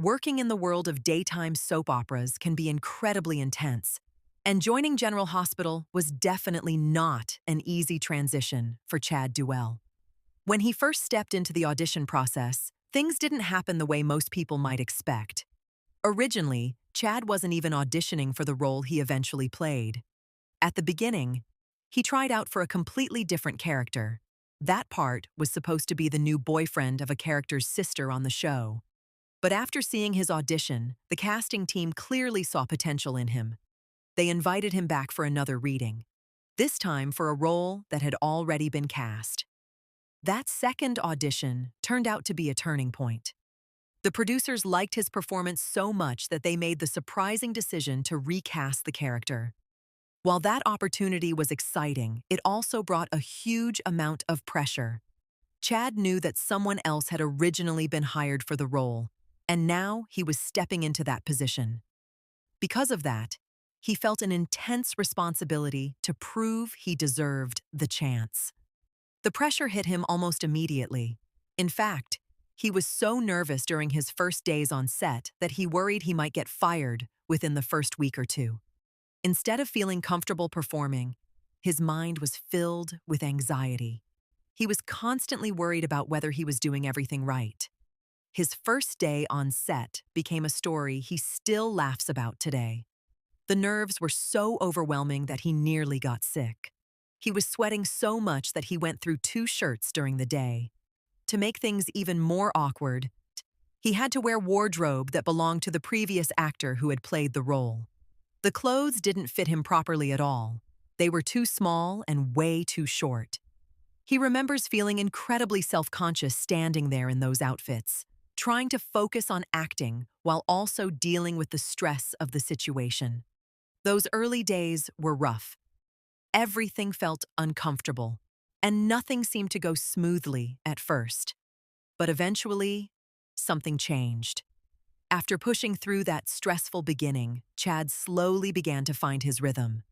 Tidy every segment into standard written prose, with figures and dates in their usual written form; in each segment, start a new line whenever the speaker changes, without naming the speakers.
Working in the world of daytime soap operas can be incredibly intense, and joining General Hospital was definitely not an easy transition for Chad Duell. When he first stepped into the audition process, things didn't happen the way most people might expect. Originally, Chad wasn't even auditioning for the role he eventually played. At the beginning, he tried out for a completely different character. That part was supposed to be the new boyfriend of a character's sister on the show. But after seeing his audition, the casting team clearly saw potential in him. They invited him back for another reading, this time for a role that had already been cast. That second audition turned out to be a turning point. The producers liked his performance so much that they made the surprising decision to recast the character. While that opportunity was exciting, it also brought a huge amount of pressure. Chad knew that someone else had originally been hired for the role, and now he was stepping into that position. Because of that, he felt an intense responsibility to prove he deserved the chance. The pressure hit him almost immediately. In fact, he was so nervous during his first days on set that he worried he might get fired within the first week or two. Instead of feeling comfortable performing, his mind was filled with anxiety. He was constantly worried about whether he was doing everything right. His first day on set became a story he still laughs about today. The nerves were so overwhelming that he nearly got sick. He was sweating so much that he went through 2 shirts during the day. To make things even more awkward, he had to wear wardrobe that belonged to the previous actor who had played the role. The clothes didn't fit him properly at all. They were too small and way too short. He remembers feeling incredibly self-conscious standing there in those outfits, trying to focus on acting while also dealing with the stress of the situation. Those early days were rough. Everything felt uncomfortable, and nothing seemed to go smoothly at first. But eventually, something changed. After pushing through that stressful beginning, Chad slowly began to find his rhythm.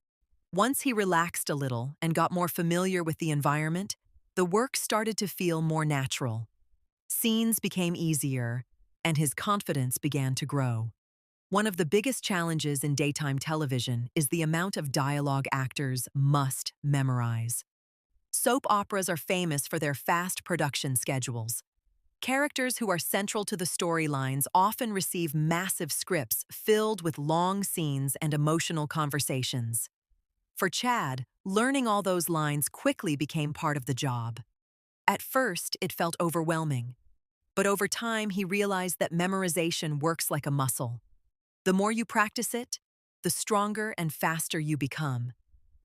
Once he relaxed a little and got more familiar with the environment, the work started to feel more natural. Scenes became easier, and his confidence began to grow. One of the biggest challenges in daytime television is the amount of dialogue actors must memorize. Soap operas are famous for their fast production schedules. Characters who are central to the storylines often receive massive scripts filled with long scenes and emotional conversations. For Chad, learning all those lines quickly became part of the job. At first, it felt overwhelming. But over time, he realized that memorization works like a muscle. The more you practice it, the stronger and faster you become.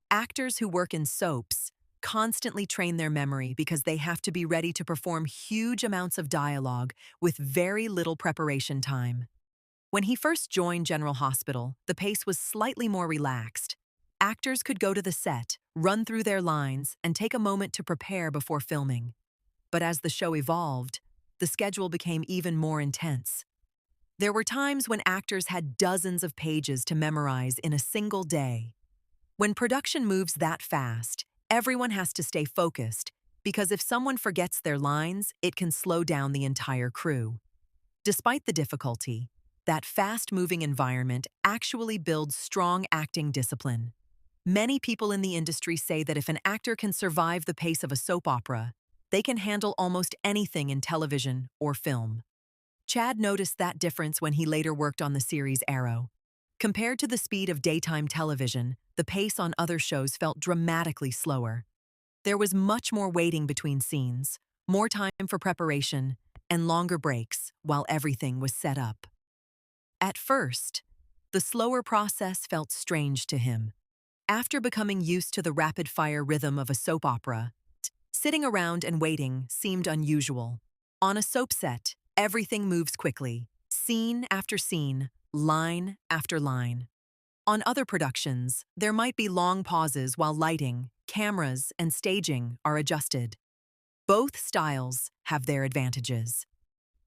Actors who work in soaps constantly train their memory because they have to be ready to perform huge amounts of dialogue with very little preparation time. When he first joined General Hospital, the pace was slightly more relaxed. Actors could go to the set, run through their lines, and take a moment to prepare before filming. But as the show evolved, the schedule became even more intense. There were times when actors had dozens of pages to memorize in a single day. When production moves that fast, everyone has to stay focused, because if someone forgets their lines, it can slow down the entire crew. Despite the difficulty, that fast-moving environment actually builds strong acting discipline. Many people in the industry say that if an actor can survive the pace of a soap opera, they can handle almost anything in television or film. Chad noticed that difference when he later worked on the series Arrow. Compared to the speed of daytime television, the pace on other shows felt dramatically slower. There was much more waiting between scenes, more time for preparation, and longer breaks while everything was set up. At first, the slower process felt strange to him. After becoming used to the rapid-fire rhythm of a soap opera, sitting around and waiting seemed unusual. On a soap set, everything moves quickly, scene after scene, line after line. On other productions, there might be long pauses while lighting, cameras, and staging are adjusted. Both styles have their advantages.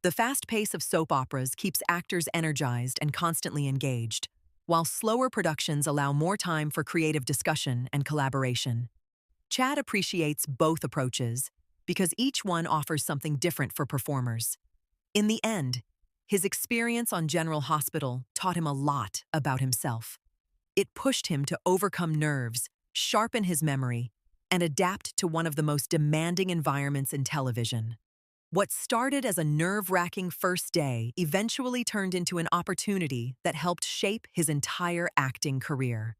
The fast pace of soap operas keeps actors energized and constantly engaged, while slower productions allow more time for creative discussion and collaboration. Chad appreciates both approaches because each one offers something different for performers. In the end, His experience on General Hospital taught him a lot about himself. It pushed him to overcome nerves, sharpen his memory, and adapt to one of the most demanding environments in television. What started as a nerve-wracking first day eventually turned into an opportunity that helped shape his entire acting career.